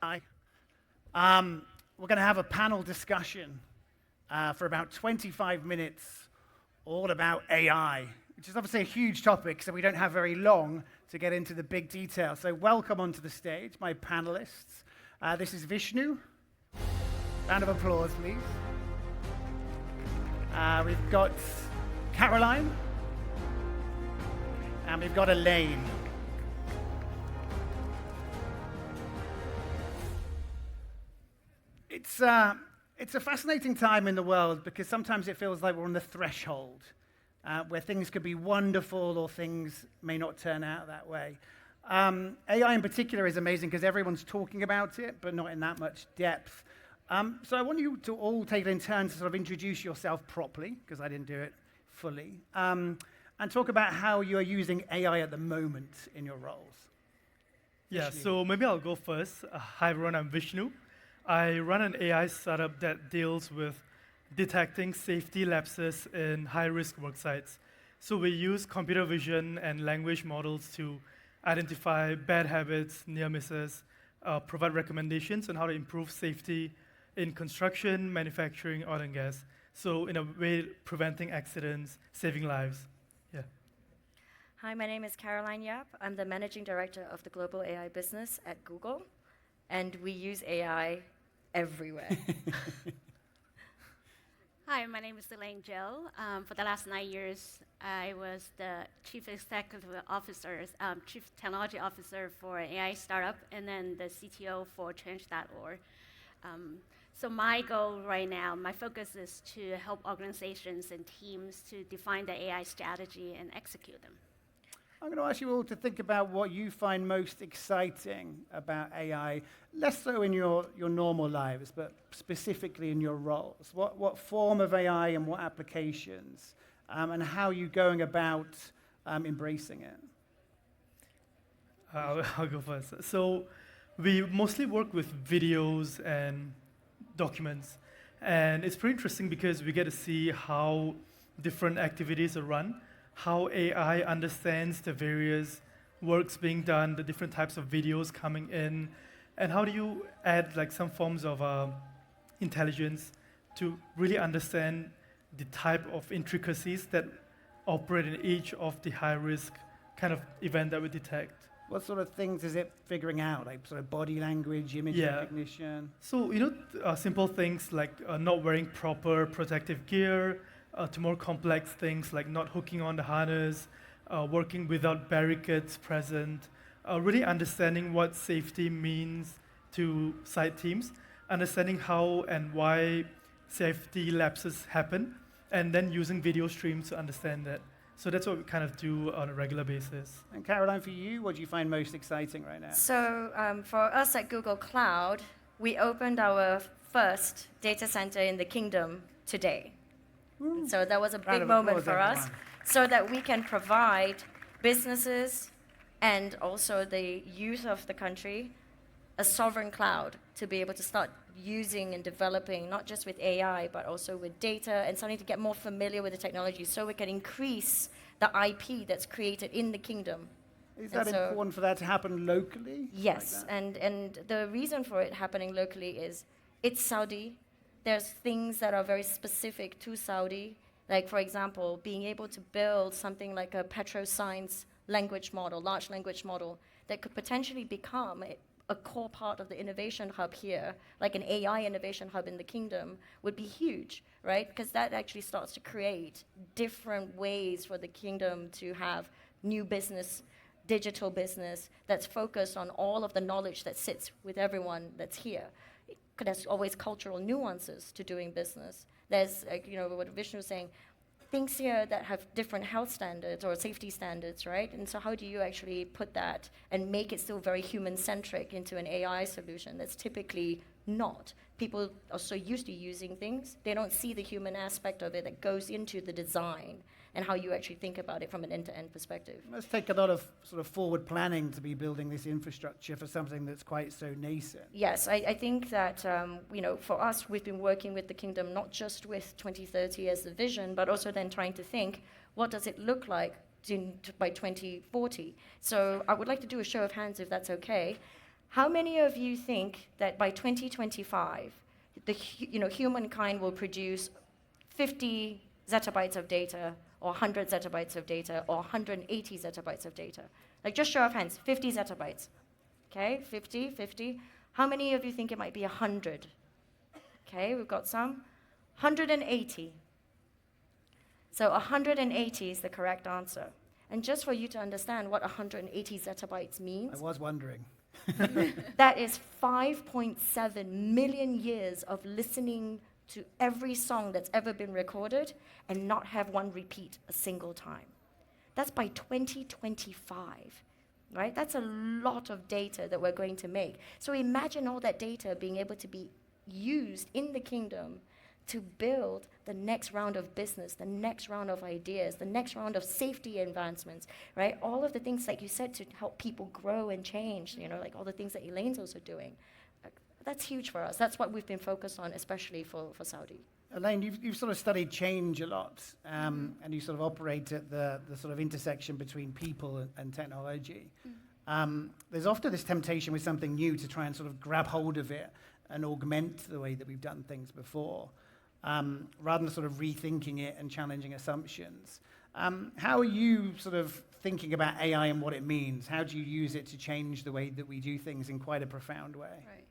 Hi. We're going to have a panel discussion for about 25 minutes, all about AI, which is obviously a huge topic, so we don't have very long to get into the big detail. So welcome onto the stage, my panelists. This is Vishnu. Round of applause, please. We've got Caroline, and we've got Elaine. It's a fascinating time in the world because sometimes it feels like we're on the threshold where things could be wonderful or things may not turn out that way. AI in particular is amazing because everyone's talking about it, but not in that much depth. So I want you to all take it in turn to sort of introduce yourself properly, because I didn't do it fully, and talk about how you are using AI at the moment in your roles. Yeah, Vishnu. so maybe I'll go first. Hi everyone, I'm Vishnu. I run an AI startup that deals with detecting safety lapses in high-risk work sites. So we use computer vision and language models to identify bad habits, near misses, provide recommendations on how to improve safety in construction, manufacturing, oil and gas. So in a way, preventing accidents, saving lives. Yeah. Hi, my name is Caroline Yap. I'm the managing director of the global AI business at Google, and we use AI everywhere. Hi, my name is Elaine Zhou. For the last 9 years, I was the chief executive officer, chief technology officer for an AI startup, and then the CTO for Change.org. So my goal right now, my focus is to help organizations and teams to define the AI strategy and execute them. I'm going to ask you all to think about what you find most exciting about AI, less so in your normal lives, but specifically in your roles. What form of AI and what applications, and how are you going about embracing it? I'll go first. So we mostly work with videos and documents. And it's pretty interesting because we get to see how different activities are run, how AI understands the various works being done, the different types of videos coming in, and how do you add like some forms of intelligence to really understand the type of intricacies that operate in each of the high-risk kind of event that we detect. What sort of things is it figuring out, like sort of body language, image recognition? So, simple things like not wearing proper protective gear, to more complex things like not hooking on the harness, working without barricades present, really understanding what safety means to site teams, understanding how and why safety lapses happen, and then using video streams to understand that. So that's what we kind of do on a regular basis. And Caroline, for you, what do you find most exciting right now? So for us at Google Cloud, we opened our first data center in the kingdom today. So that was a big moment for us, so that we can provide businesses and also the youth of the country a sovereign cloud to be able to start using and developing, not just with AI, but also with data, and starting to get more familiar with the technology so we can increase the IP that's created in the kingdom. Is that important for that to happen locally? Yes, like and the reason for it happening locally is it's Saudi. There's things that are very specific to Saudi, like, for example, being able to build something like a petroscience language model, large language model, that could potentially become a core part of the innovation hub here, like an AI innovation hub in the kingdom, would be huge, right? Because that actually starts to create different ways for the kingdom to have new business, digital business, that's focused on all of the knowledge that sits with everyone that's here. There's always cultural nuances to doing business. There's, what Vishnu was saying, things here that have different health standards or safety standards, right? And so how do you actually put that and make it still very human-centric into an AI solution that's typically not? People are so used to using things, they don't see the human aspect of it that goes into the design and how you actually think about it from an end-to-end perspective. It must take a lot of sort of forward planning to be building this infrastructure for something that's quite so nascent. Yes, I think that for us, we've been working with the kingdom not just with 2030 as the vision, but also then trying to think, what does it look like by 2040? So I would like to do a show of hands, if that's okay. How many of you think that by 2025, humankind will produce 50 zettabytes of data, or 100 zettabytes of data, or 180 zettabytes of data? Like, just show of hands, 50 zettabytes. Okay, 50. How many of you think it might be 100? Okay, we've got some. 180. So 180 is the correct answer. And just for you to understand what 180 zettabytes means, I was wondering. that is 5.7 million years of listening to every song that's ever been recorded and not have one repeat a single time. That's by 2025, right? That's a lot of data that we're going to make. So imagine all that data being able to be used in the kingdom to build the next round of business, the next round of ideas, the next round of safety advancements, right? All of the things, like you said, to help people grow and change, like all the things that Elaine's also doing. That's huge for us. That's what we've been focused on, especially for Saudi. Elaine, you've sort of studied change a lot, and you sort of operate at the sort of intersection between people and technology. There's often this temptation with something new to try and sort of grab hold of it and augment the way that we've done things before, rather than sort of rethinking it and challenging assumptions. How are you sort of thinking about AI and what it means? How do you use it to change the way that we do things in quite a profound way? Right.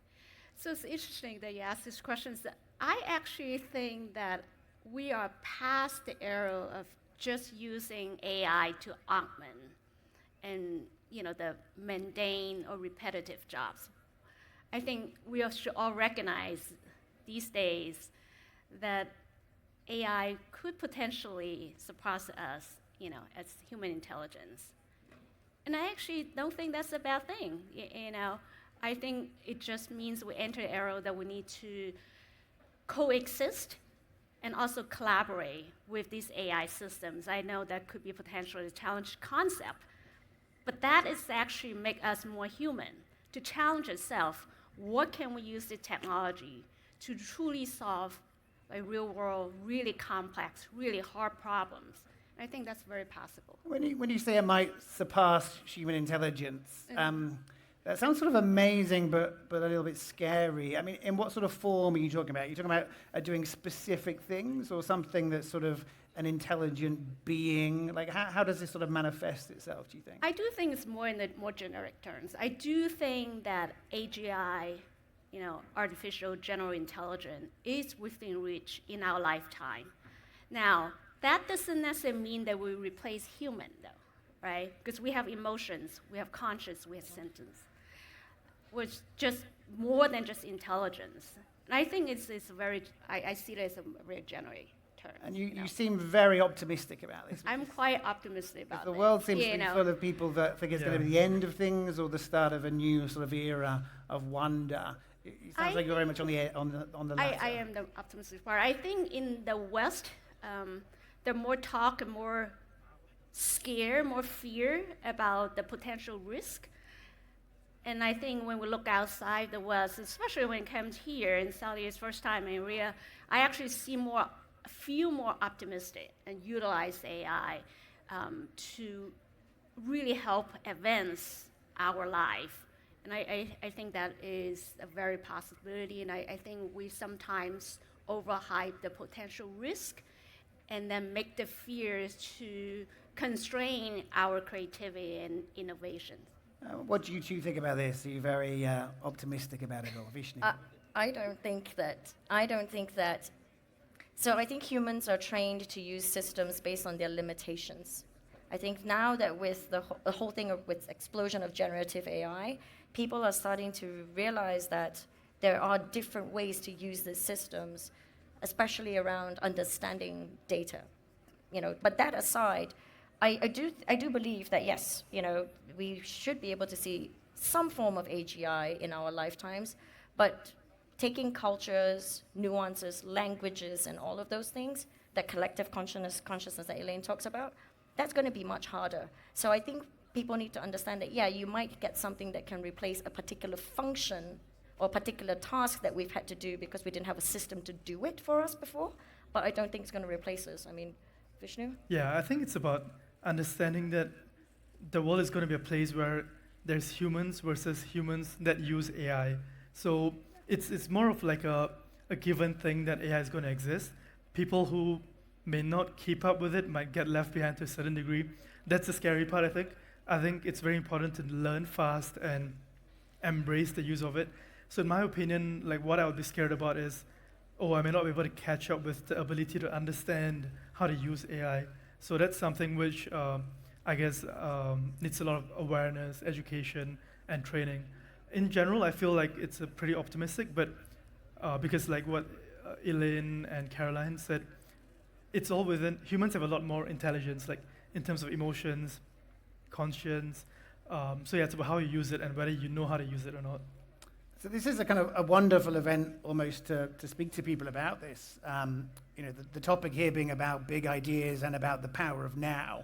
So it's interesting that you ask these questions. I actually think that we are past the era of just using AI to augment and the mundane or repetitive jobs. I think we should all recognize these days that AI could potentially surpass us, as human intelligence. And I actually don't think that's a bad thing. I think it just means we enter an era that we need to coexist and also collaborate with these AI systems. I know that could be potentially a challenging concept, but that is actually make us more human, to challenge itself. What can we use the technology to truly solve real world, really complex, really hard problems? And I think that's very possible. When you say it might surpass human intelligence, that sounds sort of amazing, but a little bit scary. I mean, in what sort of form are you talking about? Are you talking about doing specific things, or something that's sort of an intelligent being? Like, how does this sort of manifest itself, do you think? I do think it's more in the more generic terms. I do think that AGI, artificial general intelligence, is within reach in our lifetime. Now, that doesn't necessarily mean that we replace human, though, right? Because we have emotions, we have conscience, we have sentence, which just more than just intelligence. And I think it's very, I see it as a very generic term. And you seem very optimistic about this. I'm quite optimistic about the this. world seems to be full of people that think it's going to be the end of things or the start of a new sort of era of wonder. It sounds like you're very much on the latter. I am the optimistic part. I think in the West, there's more talk and more scare, more fear about the potential risk. And I think when we look outside the West, especially when it comes here in Saudi's first time in Riyadh, I actually feel more optimistic and utilize AI to really help advance our life. And I think that is a very possibility, and I think we sometimes overhype the potential risk and then make the fears to constrain our creativity and innovation. What do you two think about this? Are you very optimistic about it all, Vishnu? I don't think that. So I think humans are trained to use systems based on their limitations. I think now that with the whole thing with explosion of generative AI, people are starting to realize that there are different ways to use these systems, especially around understanding data. But that aside, I do believe that yes, we should be able to see some form of AGI in our lifetimes, but taking cultures, nuances, languages, and all of those things, that collective consciousness that Elaine talks about, that's going to be much harder. So I think people need to understand that, you might get something that can replace a particular function or a particular task that we've had to do because we didn't have a system to do it for us before, but I don't think it's going to replace us. I mean, Vishnu? Yeah, I think it's about understanding that the world is going to be a place where there's humans versus humans that use AI. So it's more of like a given thing that AI is going to exist. People who may not keep up with it might get left behind to a certain degree. That's the scary part, I think. I think it's very important to learn fast and embrace the use of it. So in my opinion, like what I would be scared about is, oh, I may not be able to catch up with the ability to understand how to use AI. So that's something which I guess needs a lot of awareness, education, and training. In general, I feel like it's a pretty optimistic, but because like what Elaine and Caroline said, it's all within, humans have a lot more intelligence, like in terms of emotions, conscience. So yeah, it's about how you use it and whether you know how to use it or not. So this is a kind of a wonderful event almost to speak to people about this. The topic here being about big ideas and about the power of now.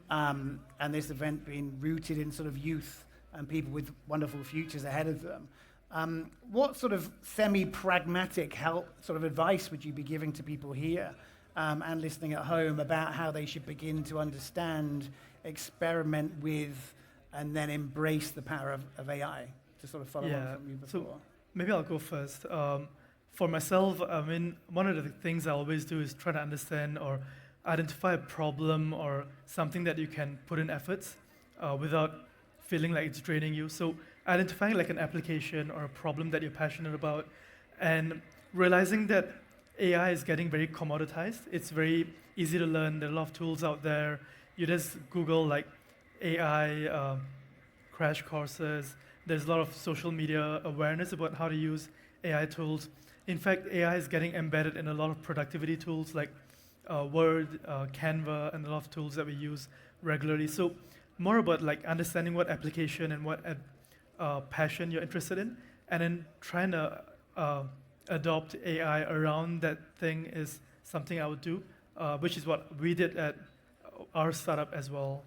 And this event being rooted in sort of youth and people with wonderful futures ahead of them. What sort of semi-pragmatic sort of advice would you be giving to people here and listening at home about how they should begin to understand, experiment with, and then embrace the power of AI? To sort of follow on from you before. So maybe I'll go first. For myself, I mean, one of the things I always do is try to understand or identify a problem or something that you can put in efforts without feeling like it's draining you. So identifying like an application or a problem that you're passionate about and realizing that AI is getting very commoditized. It's very easy to learn. There are a lot of tools out there. You just Google like AI crash courses. There's a lot of social media awareness about how to use AI tools. In fact, AI is getting embedded in a lot of productivity tools like Word, Canva, and a lot of tools that we use regularly. So more about like understanding what application and what passion you're interested in, and then trying to adopt AI around that thing is something I would do, which is what we did at our startup as well.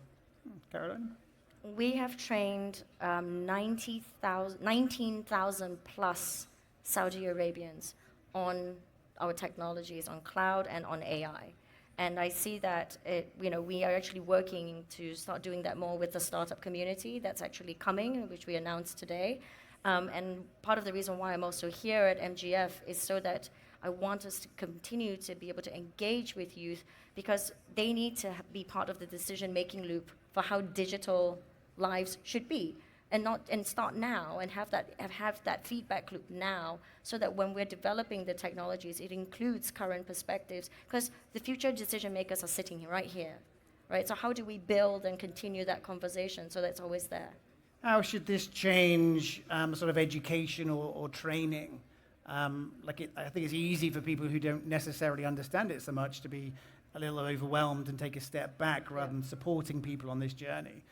Caroline? We have trained 19,000 plus Saudi Arabians on our technologies, on cloud and on AI. And I see that we are actually working to start doing that more with the startup community that's actually coming, which we announced today. And part of the reason why I'm also here at MGF is so that I want us to continue to be able to engage with youth because they need to be part of the decision-making loop for how digital lives should be, and start now and have that feedback loop now, so that when we're developing the technologies, it includes current perspectives, because the future decision makers are sitting right here, right? So how do we build and continue that conversation so that's always there? How should this change sort of education or training? I think it's easy for people who don't necessarily understand it so much to be a little overwhelmed and take a step back rather than supporting people on this journey.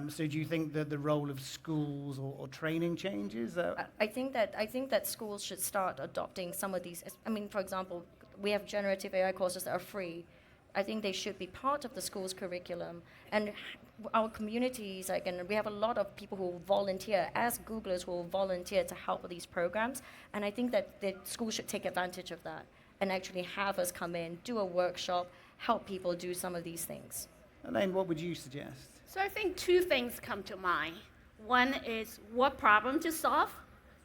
So do you think that the role of schools or training changes? I think that schools should start adopting some of these. I mean, for example, we have generative AI courses that are free. I think they should be part of the school's curriculum. And our communities, and we have a lot of people who volunteer, as Googlers who will volunteer to help with these programs. And I think that the school should take advantage of that and actually have us come in, do a workshop, help people do some of these things. Elaine, what would you suggest? So I think two things come to mind. One is what problem to solve.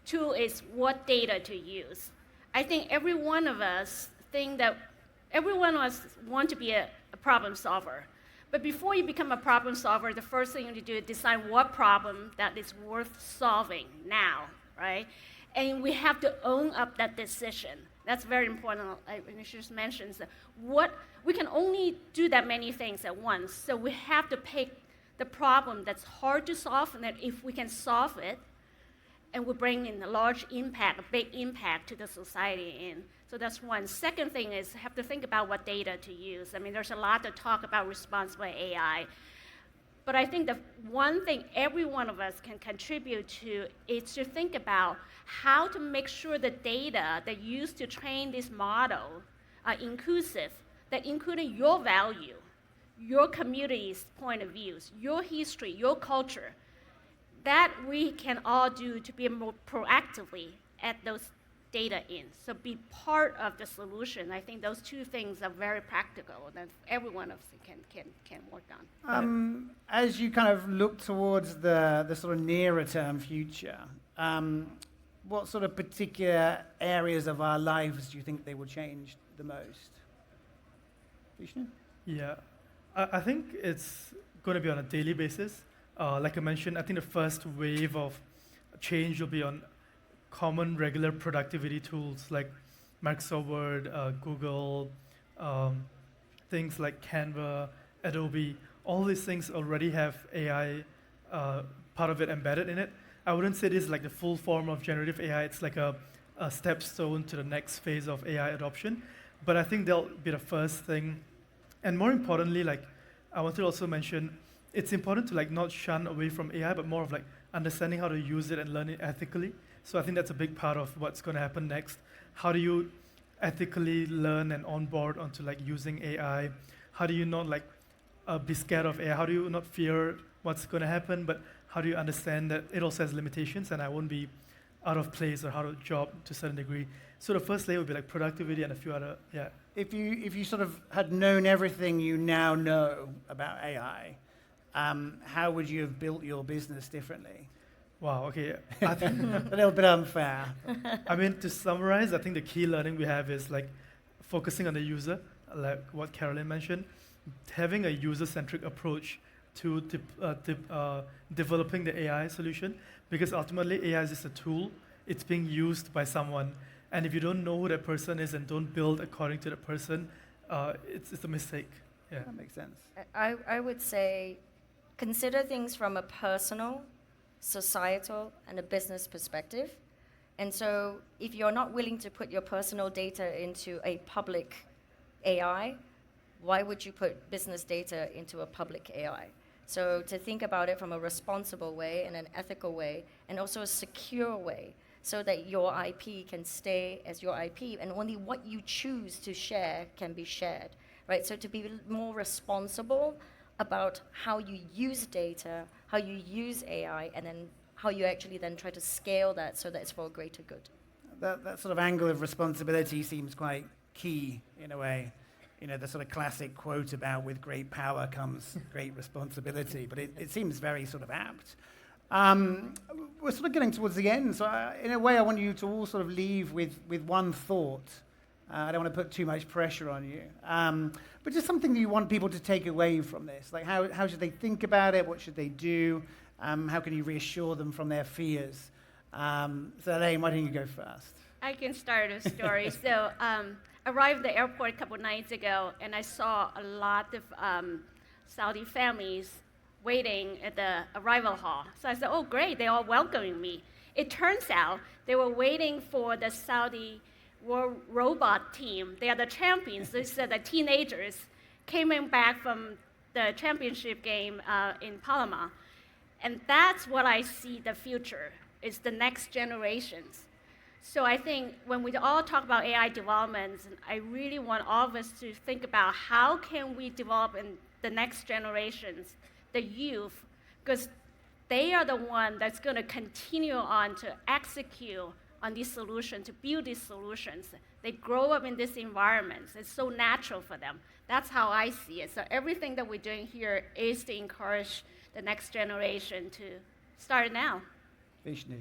Two is what data to use. I think every one of us want to be a problem solver. But before you become a problem solver, the first thing you need to do is decide what problem that is worth solving now, right? And we have to own up that decision. That's very important. She just mentions that we can only do that many things at once. So we have to pick the problem that's hard to solve, and that if we can solve it, and we bring in a big impact to the society in. So that's one. Second thing is have to think about what data to use. I mean, there's a lot to talk about responsible AI. But I think the one thing every one of us can contribute to is to think about how to make sure the data that used to train this model are inclusive, that including your value, your community's point of views, your history, your culture, that we can all do to be more proactively at those data in. So be part of the solution. I think those two things are very practical that every one of us can work on. As you kind of look towards the sort of nearer term future, what sort of particular areas of our lives do you think they will change the most? Vishnu? Yeah, I think it's going to be on a daily basis. Like I mentioned, I think the first wave of change will be on common, regular productivity tools like Microsoft Word, Google, things like Canva, Adobe. All these things already have AI part of it embedded in it. I wouldn't say this is like the full form of generative AI. It's like a stepstone to the next phase of AI adoption. But I think they'll be the first thing. And more importantly, like I want to also mention, it's important to like not shun away from AI, but more of like understanding how to use it and learn it ethically. So I think that's a big part of what's going to happen next. How do you ethically learn and onboard onto like using AI? How do you not like be scared of AI? How do you not fear what's going to happen, but how do you understand that it also has limitations and I won't be out of place or out of job to a certain degree? So the first layer would be like productivity and a few other, yeah. If you sort of had known everything you now know about AI, how would you have built your business differently? Wow, okay. A little bit unfair. I mean, to summarize, I think the key learning we have is like focusing on the user, like what Caroline mentioned, having a user-centric approach to developing the AI solution, because ultimately AI is just a tool. It's being used by someone. And if you don't know who that person is and don't build according to that person, it's a mistake. Yeah. That makes sense. I would say consider things from a personal, societal, and a business perspective. And so if you're not willing to put your personal data into a public AI, why would you put business data into a public AI? So to think about it from a responsible way and an ethical way, and also a secure way, so that your IP can stay as your IP, and only what you choose to share can be shared, right? So to be more responsible about how you use data, how you use AI, and then how you actually then try to scale that so that it's for a greater good. That sort of angle of responsibility seems quite key in a way. You know, the sort of classic quote about with great power comes great responsibility, but it seems very sort of apt. We're sort of getting towards the end, so in a way I want you to all sort of leave with one thought. I don't want to put too much pressure on you, but just something you want people to take away from this. Like how should they think about it? What should they do? How can you reassure them from their fears? So Elaine, why don't you go first? I can start a story. So I arrived at the airport a couple nights ago, and I saw a lot of Saudi families waiting at the arrival hall. So I said, oh, great, they're all welcoming me. It turns out they were waiting for the Saudi World Robot team. They are the champions. These are the teenagers came back from the championship game in Palma. And that's what I see the future, is the next generations. So I think when we all talk about AI developments, I really want all of us to think about how can we develop in the next generations, the youth, because they are the one that's going to continue on to execute on these solutions, to build these solutions. They grow up in these environments. It's so natural for them. That's how I see it. So everything that we're doing here is to encourage the next generation to start now. Vishnu.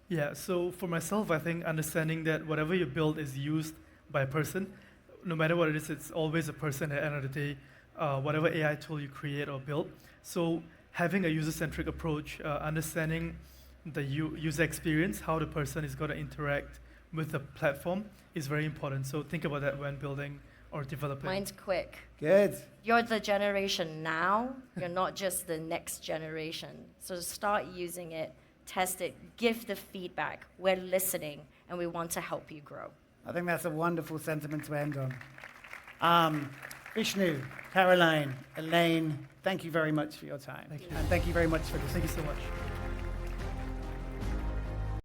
Yeah, so for myself, I think understanding that whatever you build is used by a person, no matter what it is, it's always a person at the end of the day, whatever AI tool you create or build. So having a user-centric approach, understanding the user experience, how the person is going to interact with the platform is very important. So think about that when building or developing. Mine's quick. Good. You're the generation now. You're not just the next generation. So start using it, test it, give the feedback. We're listening, and we want to help you grow. I think that's a wonderful sentiment to end on. Vishnu, Caroline, Elaine, thank you very much for your time. Thank you. And thank you very much for listening. Thank you so much.